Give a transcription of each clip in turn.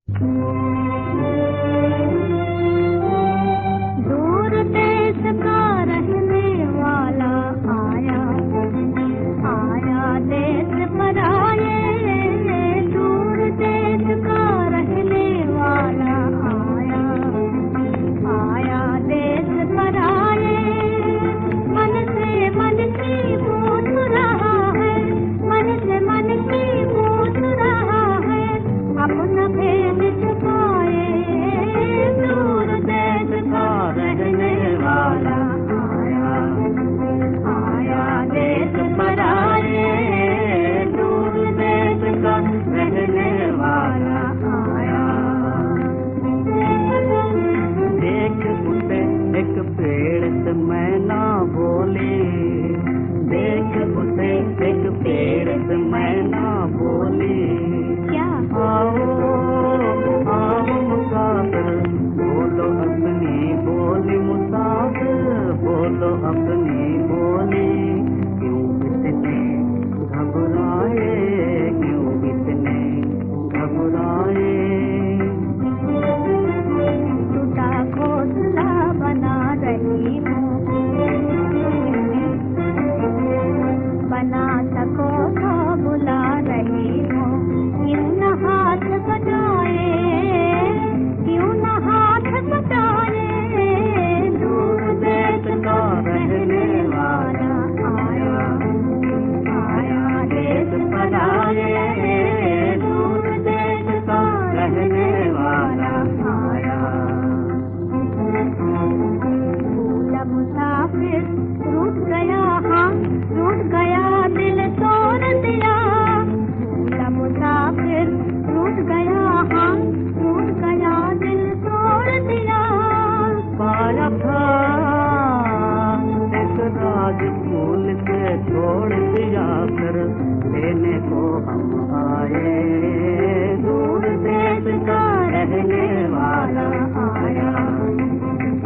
दूर देश का रहने वाला आया, आया देश पर आए। दूर देश का रहने वाला आया, आया देश पर आए। मन से मन की पूछ रहा है, मन से मन की पूछ रहा है, अपना भेद छुपाए। दूर देश का रहने वाला आया, आया देश पर आए। दूर देश का रहने वाला आया। देख उसे एक पेड़ से मैना बोली, देख उसे एक पेड़ से मैना बोली। क्या आओ आओ मुसाफिर, बोलो अपनी बोली मुसाफिर, बोलो अपनी बोली। क्यों इतने घबराए, क्यों इतने घबराए। टूटा घोंसला बना रही हूँ, बना सको तो बुला रही हूँ। क्यों न हाथ बटाए, क्यों न हाथ बटाए। दूर देश का रहने वाला आया, आया देश पर आए। दूर देश का रहने वाला आया। भूला मुसाफिर रूठ गया, हाँ रूठ गया, दिल तोड़ दिया। भूला मुसाफिर रूठ गया, हाँ रूठ गया, दिल तोड़ दिया। पाया था एक राज फूल से छोड़ दिया, फिर लेने को हम आए। दूर देश का रहने वाला आया,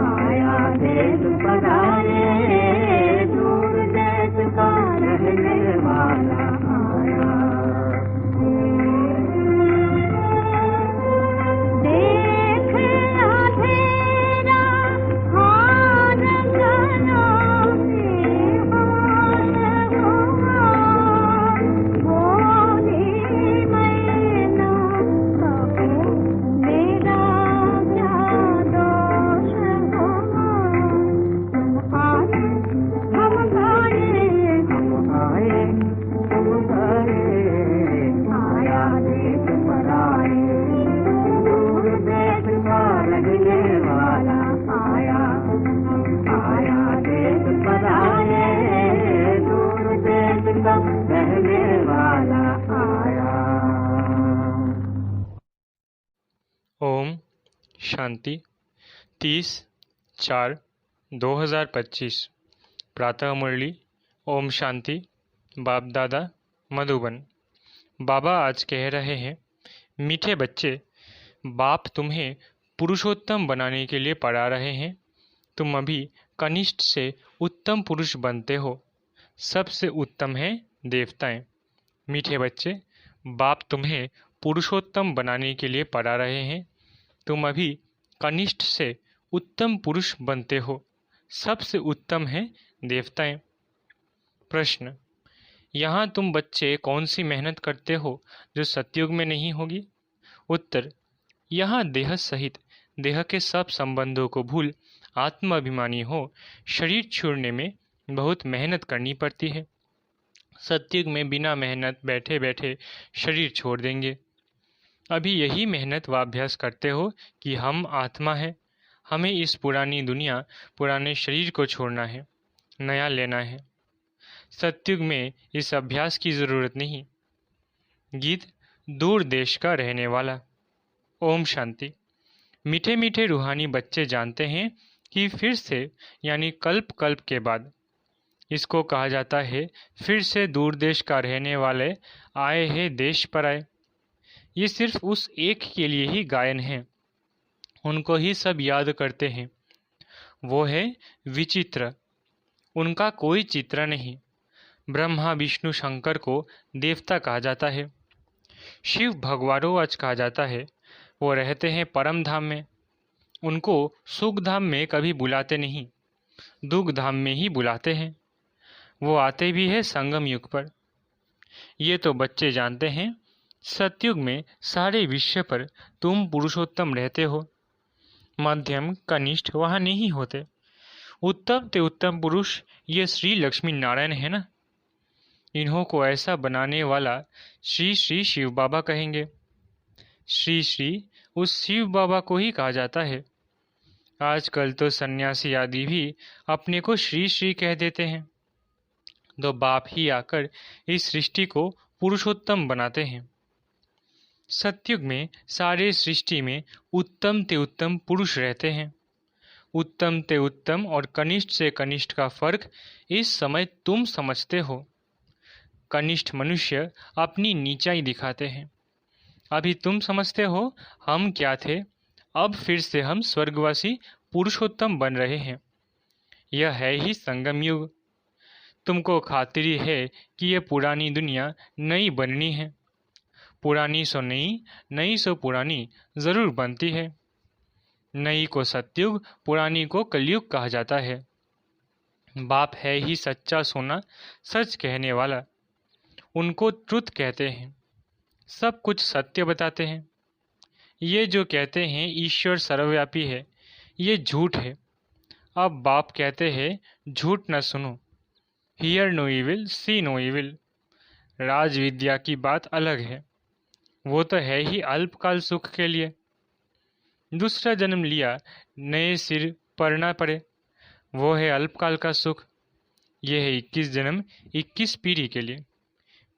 आया देश पर आए। दूर देश का रहने वाला आया। देख अंधेरा हार गया, बेहोश हुआ। बोली मैना कहूँ, मेरा क्या दोष हुआ। तुम आए हम गाए, हम आए हम गए, आया देश पर आए। दूर देश का रहने वाला आया, आया देश पर आए। दूर देश का रहने वाला आया। ओम शांति। 30/4/2025 प्रातः मुरली। ओम शांति। बाप दादा मधुबन। बाबा आज कह रहे हैं, मीठे बच्चे, बाप तुम्हें पुरुषोत्तम बनाने के लिए पढ़ा रहे हैं। तुम अभी कनिष्ठ से उत्तम पुरुष बनते हो। सबसे उत्तम है देवताएं। मीठे बच्चे, बाप तुम्हें पुरुषोत्तम बनाने के लिए पढ़ा रहे हैं। तुम अभी कनिष्ठ से उत्तम पुरुष बनते हो। सबसे उत्तम है देवताएं। प्रश्न, यहाँ तुम बच्चे कौन सी मेहनत करते हो जो सतयुग में नहीं होगी? उत्तर, यहाँ देह सहित देह के सब संबंधों को भूल आत्माभिमानी हो शरीर छोड़ने में बहुत मेहनत करनी पड़ती है। सतयुग में बिना मेहनत बैठे बैठे शरीर छोड़ देंगे। अभी यही मेहनत व अभ्यास करते हो कि हम आत्मा है, हमें इस पुरानी दुनिया पुराने शरीर को छोड़ना है, नया लेना है। सतयुग में इस अभ्यास की ज़रूरत नहीं। गीत दूर देश का रहने वाला। ओम शांति। मीठे मीठे रूहानी बच्चे जानते हैं कि फिर से यानी कल्प कल्प के बाद इसको कहा जाता है फिर से दूर देश का रहने वाले आए हैं देश पर आए। ये सिर्फ उस एक के लिए ही गायन है, उनको ही सब याद करते हैं। वो है विचित्र, उनका कोई चित्र नहीं। ब्रह्मा विष्णु शंकर को देवता कहा जाता है। शिव भगवानों आज कहा जाता है। वो रहते हैं परम धाम में। उनको सुख धाम में कभी बुलाते नहीं, दुख धाम में ही बुलाते हैं। वो आते भी है संगम युग पर। ये तो बच्चे जानते हैं, सतयुग में सारे विश्व पर तुम पुरुषोत्तम रहते हो। मध्यम कनिष्ठ वहाँ नहीं होते। उत्तम ते उत्तम पुरुष ये श्री लक्ष्मी नारायण है ना। इन्हों को ऐसा बनाने वाला श्री श्री शिव बाबा कहेंगे। श्री श्री उस शिव बाबा को ही कहा जाता है। आजकल तो सन्यासी आदि भी अपने को श्री श्री कह देते हैं। तो बाप ही आकर इस सृष्टि को पुरुषोत्तम बनाते हैं। सतयुग में सारे सृष्टि में उत्तम ते उत्तम पुरुष रहते हैं। उत्तम ते उत्तम और कनिष्ठ से कनिष्ठ का फर्क इस समय तुम समझते हो। कनिष्ठ मनुष्य अपनी नीचाई दिखाते हैं। अभी तुम समझते हो हम क्या थे, अब फिर से हम स्वर्गवासी पुरुषोत्तम बन रहे हैं। यह है ही संगम युग। तुमको खातिरी है कि यह पुरानी दुनिया नई बननी है। पुरानी सो नई, नई सो पुरानी जरूर बनती है। नई को सतयुग, पुरानी को कलयुग कहा जाता है। बाप है ही सच्चा सोना, सच कहने वाला। उनको ट्रुथ कहते हैं। सब कुछ सत्य बताते हैं। ये जो कहते हैं ईश्वर सर्वव्यापी है, ये झूठ है। अब बाप कहते हैं झूठ न सुनो। Hear no evil, see no evil. राज विद्या की बात अलग है। वो तो है ही अल्पकाल सुख के लिए। दूसरा जन्म लिया, नए सिर पर न पड़े, वो है अल्पकाल का सुख। ये है 21 जन्म 21 पीढ़ी के लिए।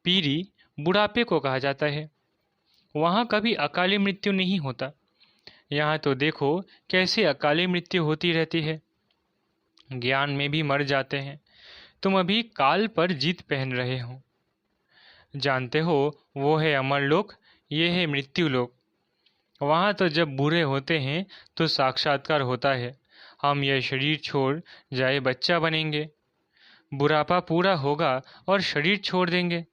पीढ़ी बुढ़ापे को कहा जाता है। वहाँ कभी अकाली मृत्यु नहीं होता। यहाँ तो देखो कैसे अकाली मृत्यु होती रहती है। ज्ञान में भी मर जाते हैं। तुम अभी काल पर जीत पहन रहे हो। जानते हो वो है अमर लोक, ये है मृत्यु लोक। वहाँ तो जब बूढ़े होते हैं तो साक्षात्कार होता है, हम यह शरीर छोड़ जाए बच्चा बनेंगे। बुढ़ापा पूरा होगा और शरीर छोड़ देंगे।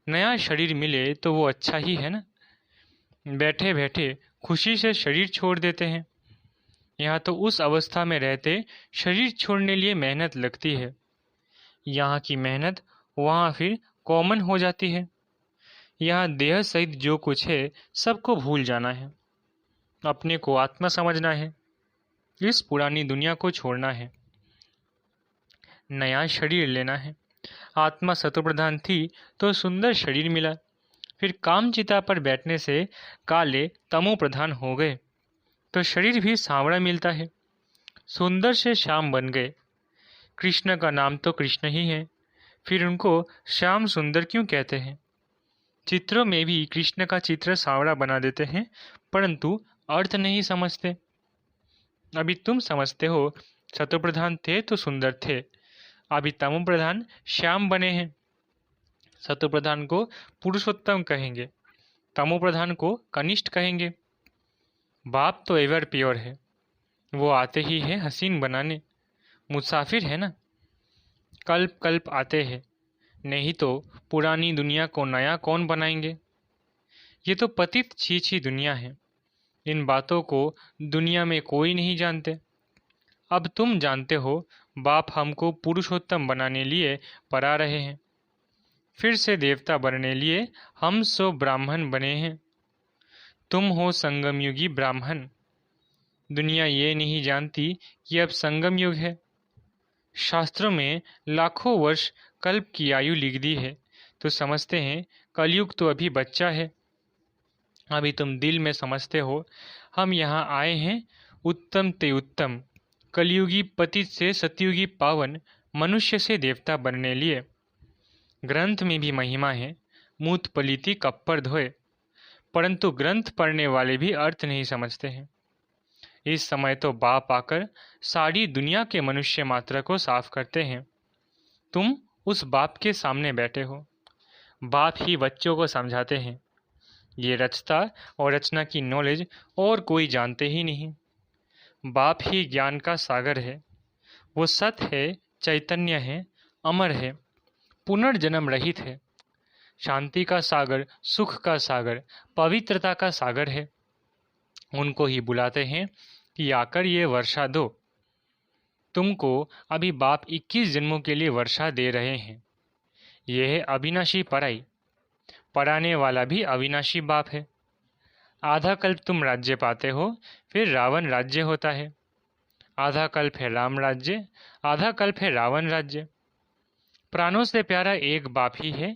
नया शरीर मिले तो वो अच्छा ही है ना। बैठे बैठे खुशी से शरीर छोड़ देते हैं। यहाँ तो उस अवस्था में रहते शरीर छोड़ने लिए मेहनत लगती है। यहाँ की मेहनत वहाँ फिर कॉमन हो जाती है। यहाँ देह सहित जो कुछ है सबको भूल जाना है। अपने को आत्मा समझना है। इस पुरानी दुनिया को छोड़ना है। नया शरीर लेना है। आत्मा सतोप्रधान थी तो सुंदर शरीर मिला। फिर कामचिता पर बैठने से काले तमो प्रधान हो गए तो शरीर भी सांवरा मिलता है। सुंदर से श्याम बन गए। कृष्ण का नाम तो कृष्ण ही है, फिर उनको श्याम सुंदर क्यों कहते हैं? चित्रों में भी कृष्ण का चित्र सांवरा बना देते हैं, परंतु अर्थ नहीं समझते। अभी तुम समझते हो सतोप्रधान थे तो सुंदर थे, अभी तमो प्रधान श्याम बने हैं। सतोप्रधान को पुरुषोत्तम कहेंगे, तमो प्रधान को कनिष्ठ कहेंगे। बाप तो एवर प्योर है, वो आते ही है हसीन बनाने। मुसाफिर है ना, कल्प कल्प आते हैं, नहीं तो पुरानी दुनिया को नया कौन बनाएंगे। ये तो पतित छीछी दुनिया है। इन बातों को दुनिया में कोई नहीं जानते। अब तुम जानते हो बाप हमको पुरुषोत्तम बनाने लिए परा रहे हैं। फिर से देवता बनने लिए हम सो ब्राह्मण बने हैं। तुम हो संगम युगी ब्राह्मण। दुनिया ये नहीं जानती कि अब संगम युग है। शास्त्रों में लाखों वर्ष कल्प की आयु लिख दी है तो समझते हैं कलयुग तो अभी बच्चा है। अभी तुम दिल में समझते हो हम यहाँ आए हैं उत्तम ते उत्तम कलयुगी पतित से सतयुगी पावन मनुष्य से देवता बनने लिए। ग्रंथ में भी महिमा है, मूत पलीति कप्पर धोए, परंतु ग्रंथ पढ़ने वाले भी अर्थ नहीं समझते हैं। इस समय तो बाप आकर सारी दुनिया के मनुष्य मात्रा को साफ करते हैं। तुम उस बाप के सामने बैठे हो। बाप ही बच्चों को समझाते हैं। ये रचता और रचना की नॉलेज और कोई जानते ही नहीं। बाप ही ज्ञान का सागर है। वो सत है, चैतन्य है, अमर है, पुनर्जन्म रहित है, शांति का सागर, सुख का सागर, पवित्रता का सागर है। उनको ही बुलाते हैं कि आकर ये वर्षा दो। तुमको अभी बाप 21 जन्मों के लिए वर्षा दे रहे हैं। यह है अविनाशी पराई। पढ़ाने वाला भी अविनाशी बाप है। आधा कल्प तुम राज्य पाते हो, फिर रावण राज्य होता है। आधा कल्प है राम राज्य, आधा कल्प है रावण राज्य। प्राणों से प्यारा एक बाप ही है,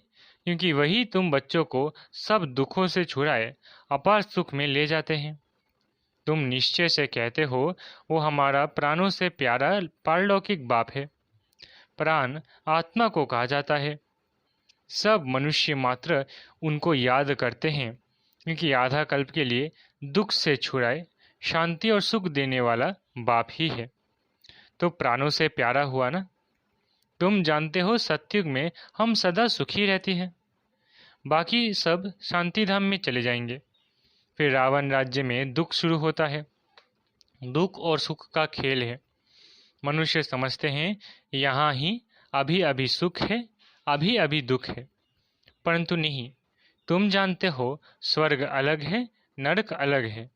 क्योंकि वही तुम बच्चों को सब दुखों से छुड़ाए अपार सुख में ले जाते हैं। तुम निश्चय से कहते हो वो हमारा प्राणों से प्यारा पारलौकिक बाप है। प्राण आत्मा को कहा जाता है। सब मनुष्य मात्र उनको याद करते हैं, क्योंकि आधा कल्प के लिए दुख से छुड़ाए शांति और सुख देने वाला बाप ही है। तो प्राणों से प्यारा हुआ ना। तुम जानते हो सतयुग में हम सदा सुखी रहती हैं, बाकी सब शांति धाम में चले जाएंगे। फिर रावण राज्य में दुख शुरू होता है। दुख और सुख का खेल है। मनुष्य समझते हैं यहाँ ही अभी अभी सुख है, अभी अभी दुख है, परंतु नहीं। तुम जानते हो स्वर्ग अलग है, नरक अलग है।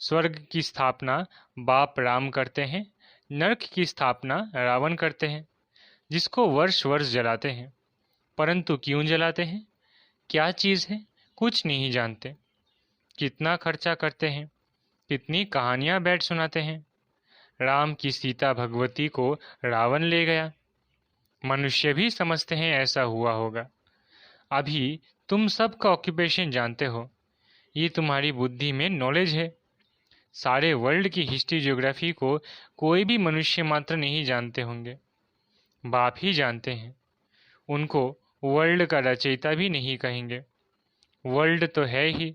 स्वर्ग की स्थापना बाप राम करते हैं, नरक की स्थापना रावण करते हैं, जिसको वर्ष वर्ष जलाते हैं। परंतु क्यों जलाते हैं, क्या चीज़ है, कुछ नहीं जानते। कितना खर्चा करते हैं, कितनी कहानियां बैठ सुनाते हैं। राम की सीता भगवती को रावण ले गया। मनुष्य भी समझते हैं ऐसा हुआ होगा। अभी तुम सबका ऑक्यूपेशन जानते हो, ये तुम्हारी बुद्धि में नॉलेज है। सारे वर्ल्ड की हिस्ट्री ज्योग्राफी को कोई भी मनुष्य मात्र नहीं जानते होंगे, बाप ही जानते हैं। उनको वर्ल्ड का रचयिता भी नहीं कहेंगे, वर्ल्ड तो है ही।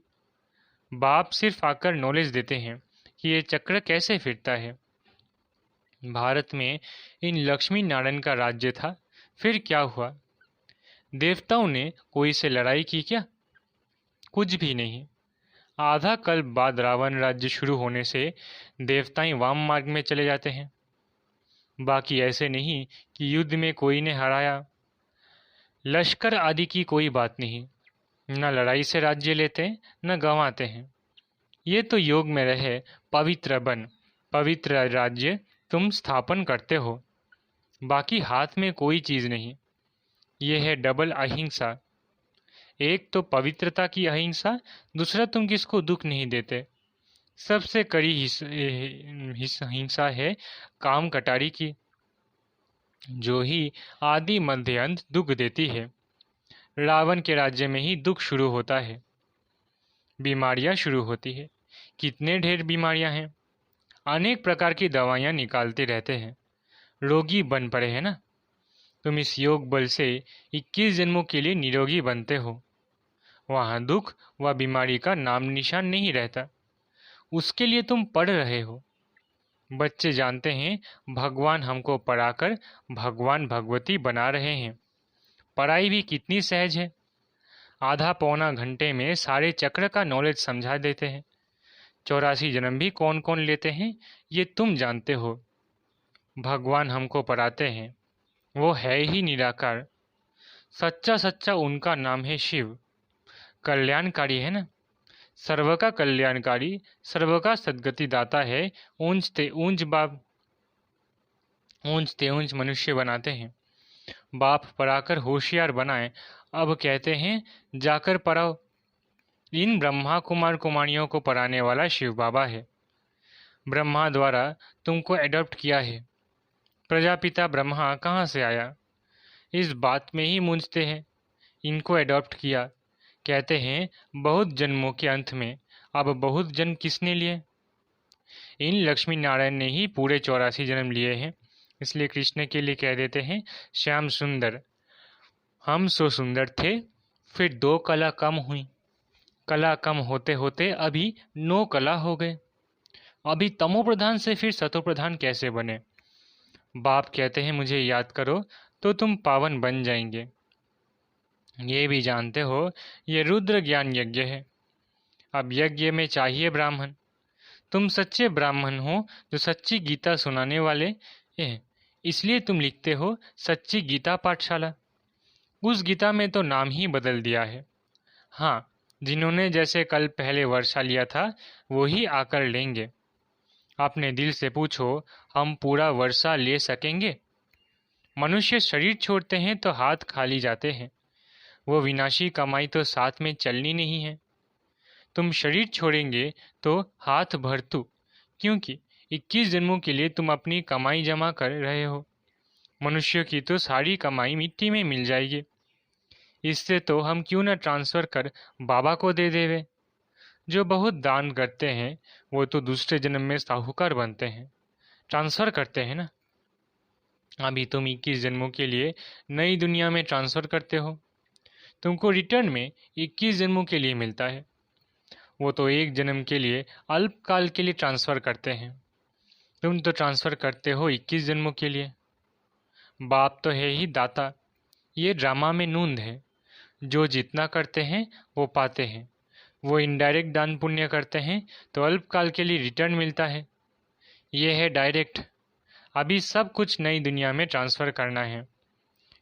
बाप सिर्फ आकर नॉलेज देते हैं कि ये चक्र कैसे फिरता है। भारत में इन लक्ष्मी नारायण का राज्य था, फिर क्या हुआ? देवताओं ने कोई से लड़ाई की क्या? कुछ भी नहीं। आधा कल्प बाद रावण राज्य शुरू होने से देवताएं वाम मार्ग में चले जाते हैं। बाकी ऐसे नहीं कि युद्ध में कोई ने हराया। लश्कर आदि की कोई बात नहीं। न लड़ाई से राज्य लेते न गंवाते हैं। ये तो योग में रहे पवित्र बन, पवित्र राज्य तुम स्थापन करते हो। बाकी हाथ में कोई चीज़ नहीं। ये है डबल अहिंसा। एक तो पवित्रता की अहिंसा, दूसरा तुम किसको दुख नहीं देते। सबसे कड़ी हिंसा है काम कटारी की, जो ही आदि मध्य अंत दुख देती है। रावण के राज्य में ही दुख शुरू होता है, बीमारियां शुरू होती है। कितने ढेर बीमारियां हैं, अनेक प्रकार की दवाइयां निकालते रहते हैं, रोगी बन पड़े हैं ना। तुम इस योग बल से 21 जन्मों के लिए निरोगी बनते हो। वहाँ दुख व बीमारी का नाम निशान नहीं रहता। उसके लिए तुम पढ़ रहे हो। बच्चे जानते हैं भगवान हमको पढ़ाकर भगवान भगवती बना रहे हैं। पढ़ाई भी कितनी सहज है। आधा पौना घंटे में सारे चक्र का नॉलेज समझा देते हैं। 84 जन्म भी कौन कौन लेते हैं ये तुम जानते हो। भगवान हमको पढ़ाते हैं, वो है ही निराकार। सच्चा सच्चा उनका नाम है शिव। कल्याणकारी है ना, सर्व का कल्याणकारी, सर्व का सद्गति दाता है। ऊंचते ऊंच बाप, ऊंचते ऊंच मनुष्य बनाते हैं। बाप पढ़ाकर होशियार बनाए, अब कहते हैं जाकर पढ़ाओ। इन ब्रह्मा कुमार कुमारियों को पढ़ाने वाला शिव बाबा है। ब्रह्मा द्वारा तुमको एडॉप्ट किया है। प्रजापिता ब्रह्मा कहाँ से आया, इस बात में ही मूंझते हैं। इनको एडॉप्ट किया, कहते हैं बहुत जन्मों के अंत में। अब बहुत जन्म किसने लिए? इन लक्ष्मी नारायण ने ही पूरे 84 जन्म लिए हैं। इसलिए कृष्ण के लिए कह देते हैं श्याम सुंदर। हम सो सुंदर थे, फिर 2 कला कम हुई। कला कम होते होते अभी 9 कला हो गए। अभी तमो प्रधान से फिर सतो प्रधान कैसे बने? बाप कहते हैं मुझे याद करो तो तुम पावन बन जाएंगे। ये भी जानते हो ये रुद्र ज्ञान यज्ञ है। अब यज्ञ में चाहिए ब्राह्मण। तुम सच्चे ब्राह्मण हो जो सच्ची गीता सुनाने वाले हैं, इसलिए तुम लिखते हो सच्ची गीता पाठशाला। उस गीता में तो नाम ही बदल दिया है। हाँ, जिन्होंने जैसे कल पहले वर्षा लिया था वो ही आकर लेंगे। अपने दिल से पूछो, हम पूरा वर्षा ले सकेंगे? मनुष्य शरीर छोड़ते हैं तो हाथ खाली जाते हैं। वो विनाशी कमाई तो साथ में चलनी नहीं है। तुम शरीर छोड़ेंगे तो हाथ भरतू, क्योंकि 21 जन्मों के लिए तुम अपनी कमाई जमा कर रहे हो। मनुष्य की तो सारी कमाई मिट्टी में मिल जाएगी। इससे तो हम क्यों न ट्रांसफर कर बाबा को दे देवे। जो बहुत दान करते हैं वो तो दूसरे जन्म में साहूकार बनते हैं, ट्रांसफर करते हैं ना। अभी तुम 21 जन्मों के लिए नई दुनिया में ट्रांसफर करते हो। तुमको रिटर्न में 21 जन्मों के लिए मिलता है। वो तो एक जन्म के लिए अल्पकाल के लिए ट्रांसफर करते हैं। तुम तो ट्रांसफर करते हो 21 जन्मों के लिए। बाप तो है ही दाता। ये ड्रामा में नूंद है। जो जितना करते हैं वो पाते हैं। वो इनडायरेक्ट दान पुण्य करते हैं तो अल्पकाल के लिए रिटर्न मिलता है। ये है डायरेक्ट। अभी सब कुछ नई दुनिया में ट्रांसफ़र करना है।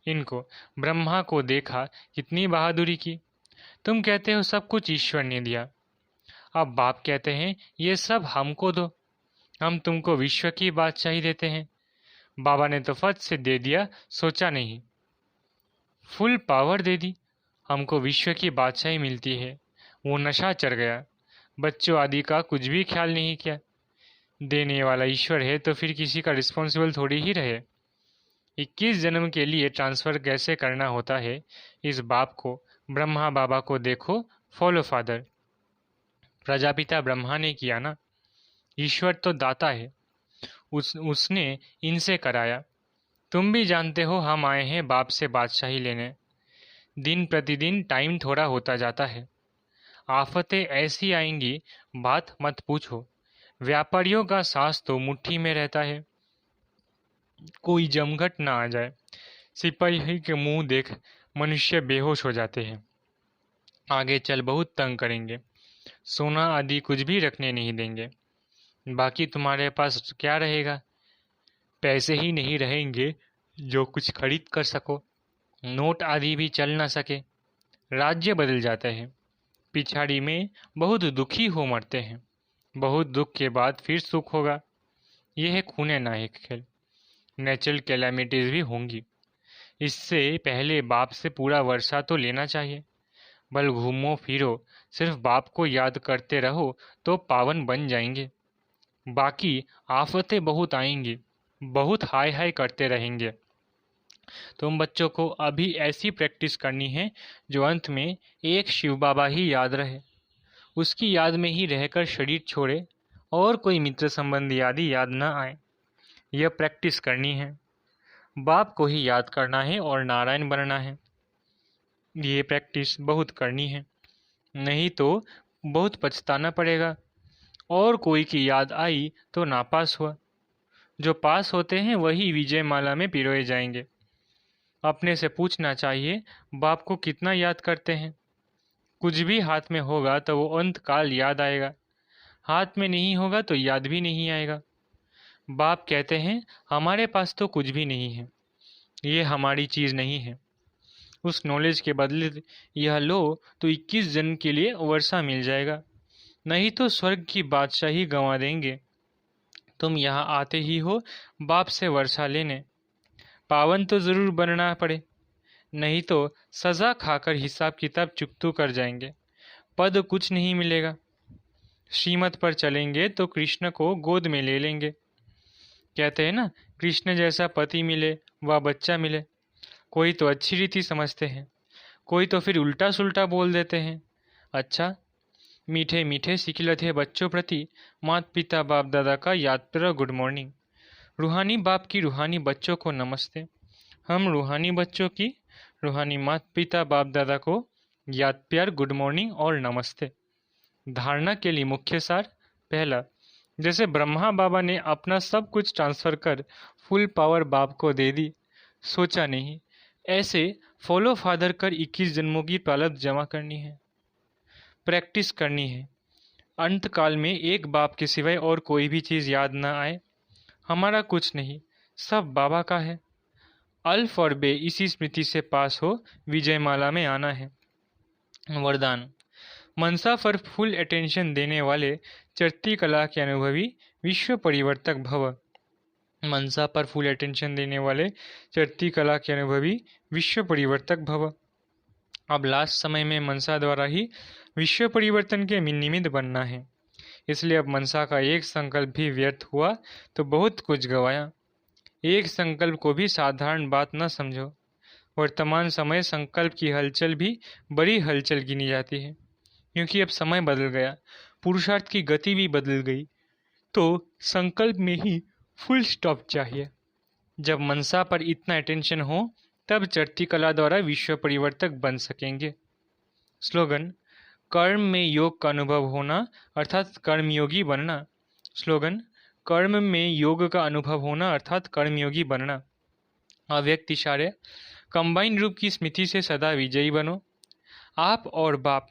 इनको ब्रह्मा को देखा, कितनी बहादुरी की। तुम कहते हो सब कुछ ईश्वर ने दिया। अब बाप कहते हैं ये सब हमको दो, हम तुमको विश्व की बादशाही देते हैं। बाबा ने तो फट से दे दिया, सोचा नहीं, फुल पावर दे दी। हमको विश्व की बादशाही मिलती है। वो नशा चढ़ गया। बच्चों आदि का कुछ भी ख्याल नहीं किया। देने वाला ईश्वर है तो फिर किसी का रिस्पॉन्सिबल थोड़ी ही रहे। 21 जन्म के लिए ट्रांसफ़र कैसे करना होता है, इस बाप को, ब्रह्मा बाबा को देखो, फॉलो फादर। प्रजापिता ब्रह्मा ने किया ना। ईश्वर तो दाता है, उसने इनसे कराया। तुम भी जानते हो हम आए हैं बाप से बादशाही लेने। दिन प्रतिदिन टाइम थोड़ा होता जाता है। आफतें ऐसी आएंगी, बात मत पूछो। व्यापारियों का सांस तो मुट्ठी में रहता है। कोई जमघट ना आ जाए। सिपाही के मुंह देख मनुष्य बेहोश हो जाते हैं। आगे चल बहुत तंग करेंगे। सोना आदि कुछ भी रखने नहीं देंगे। बाकी तुम्हारे पास क्या रहेगा? पैसे ही नहीं रहेंगे जो कुछ खरीद कर सको। नोट आदि भी चल ना सके। राज्य बदल जाता है। पिछाड़ी में बहुत दुखी हो मरते हैं। बहुत दुख के बाद फिर सुख होगा। यह है खूने नायक खेल। नेचुरल कैलामिटीज भी होंगी। इससे पहले बाप से पूरा वर्षा तो लेना चाहिए। बल घूमो फिरो, सिर्फ बाप को याद करते रहो तो पावन बन जाएंगे। बाकी आफतें बहुत आएंगी, बहुत हाय हाय करते रहेंगे। तुम बच्चों को अभी ऐसी प्रैक्टिस करनी है जो अंत में एक शिव बाबा ही याद रहे। उसकी याद में ही रहकर शरीर छोड़े और कोई मित्र संबंधी आदि याद न आए। यह प्रैक्टिस करनी है। बाप को ही याद करना है और नारायण बनना है। ये प्रैक्टिस बहुत करनी है, नहीं तो बहुत पछताना पड़ेगा। और कोई की याद आई तो नापास हुआ। जो पास होते हैं वही विजय माला में पिरोए जाएंगे। अपने से पूछना चाहिए, बाप को कितना याद करते हैं? कुछ भी हाथ में होगा तो वो अंत काल याद आएगा। हाथ में नहीं होगा तो याद भी नहीं आएगा। बाप कहते हैं हमारे पास तो कुछ भी नहीं है, ये हमारी चीज़ नहीं है। उस नॉलेज के बदले यह लो तो 21 जन्म के लिए वर्षा मिल जाएगा, नहीं तो स्वर्ग की बादशाही गंवा देंगे। तुम यहाँ आते ही हो बाप से वर्षा लेने। पावन तो ज़रूर बनना पड़े, नहीं तो सज़ा खाकर हिसाब किताब चुकतू कर जाएंगे। पद कुछ नहीं मिलेगा। श्रीमत पर चलेंगे तो कृष्ण को गोद में ले लेंगे। कहते हैं ना, कृष्ण जैसा पति मिले व बच्चा मिले। कोई तो अच्छी रीति समझते हैं, कोई तो फिर उल्टा सुल्टा बोल देते हैं। अच्छा, मीठे मीठे सिखिलते बच्चों प्रति माता पिता बाप दादा का याद प्यार गुड मॉर्निंग। रूहानी बाप की रूहानी बच्चों को नमस्ते। हम रूहानी बच्चों की रूहानी माता पिता बाप दादा को याद प्यार गुड मॉर्निंग और नमस्ते। धारणा के लिए मुख्य सार। पहला, जैसे ब्रह्मा बाबा ने अपना सब कुछ ट्रांसफ़र कर फुल पावर बाप को दे दी, सोचा नहीं, ऐसे फॉलो फादर कर 21 जन्मों की प्रालब्ध जमा करनी है, प्रैक्टिस करनी है। अंत काल में एक बाप के सिवाय और कोई भी चीज़ याद न आए। हमारा कुछ नहीं, सब बाबा का है। अल्फ और बे इसी स्मृति से पास हो विजयमाला में आना है। वरदान, मनसा पर फुल अटेंशन देने वाले चढ़ती कला के अनुभवी विश्व परिवर्तक भव। मनसा पर फुल अटेंशन देने वाले चढ़ती कला के अनुभवी विश्व परिवर्तक भव। अब लास्ट समय में मनसा द्वारा ही विश्व परिवर्तन के निमित्त बनना है, इसलिए अब मनसा का एक संकल्प भी व्यर्थ हुआ तो बहुत कुछ गवाया। एक संकल्प को भी साधारण बात न समझो। वर्तमान समय संकल्प की हलचल भी बड़ी हलचल गिनी जाती है, क्योंकि अब समय बदल गया, पुरुषार्थ की गति भी बदल गई, तो संकल्प में ही फुल स्टॉप चाहिए। जब मनसा पर इतना अटेंशन हो तब चढ़ती कला द्वारा विश्व परिवर्तक बन सकेंगे। स्लोगन: कर्म में योग का अनुभव होना अर्थात कर्मयोगी बनना। स्लोगन: कर्म में योग का अनुभव होना अर्थात कर्मयोगी बनना। अव्यक्त इशारे: कंबाइन रूप की स्मृति से सदा विजयी बनो। आप और बाप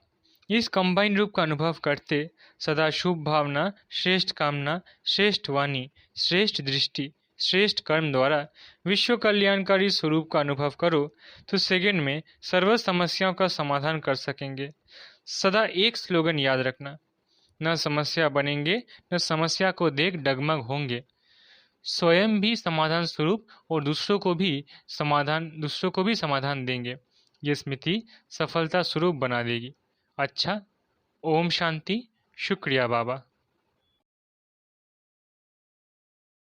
इस कंबाइन रूप का अनुभव करते सदा शुभ भावना, श्रेष्ठ कामना, श्रेष्ठ वाणी, श्रेष्ठ दृष्टि, श्रेष्ठ कर्म द्वारा विश्व कल्याणकारी स्वरूप का अनुभव करो तो सेकंड में सर्व समस्याओं का समाधान कर सकेंगे। सदा एक स्लोगन याद रखना: न समस्या बनेंगे न समस्या को देख डगमग होंगे। स्वयं भी समाधान स्वरूप और दूसरों को भी समाधान देंगे। ये स्मृति सफलता स्वरूप बना देगी। अच्छा, ओम शांति। शुक्रिया बाबा।